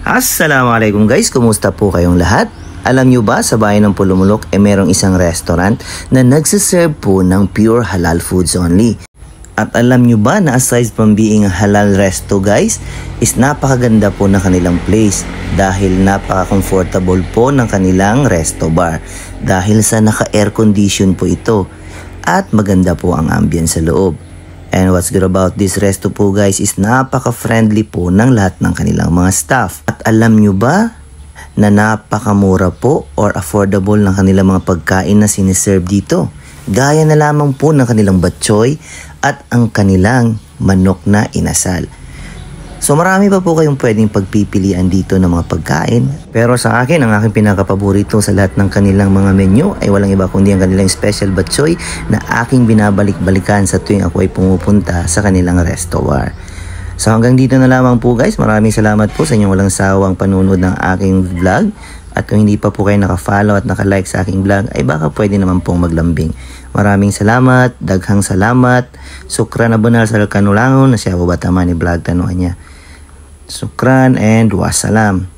Assalamualaikum guys, kumusta po kayong lahat? Alam nyo ba, sa bayan ng Pulumulok merong isang restaurant na nagsiserve po ng pure halal foods only. At alam nyo ba na aside from being a halal resto guys, is napakaganda po ng kanilang place dahil napaka-comfortable po ng kanilang resto bar dahil sa naka-air condition po ito at maganda po ang ambience sa loob. And what's good about this resto po guys is napaka-friendly po ng lahat ng kanilang mga staff. At alam nyo ba na napakamura po or affordable ng kanilang mga pagkain na siniserve dito? Gaya na lamang po ng kanilang batchoy at ang kanilang manok na inasal. So marami pa po kayong pwedeng pagpipilian dito ng mga pagkain. Pero sa akin, ang aking pinakapaborito sa lahat ng kanilang mga menu ay walang iba kundi ang kanilang special batchoy na aking binabalik-balikan sa tuwing ako ay pumupunta sa kanilang resto bar. So hanggang dito na lamang po guys. Maraming salamat po sa inyong walang sawang panunod ng aking vlog. At kung hindi pa po kayo naka-follow at naka-like sa aking vlog, ay baka pwede naman pong maglambing. Maraming salamat, daghang salamat. Sukran abonal sa kanulangon na siya babatama ni vlog tanuan niya. Sukran and wassalam.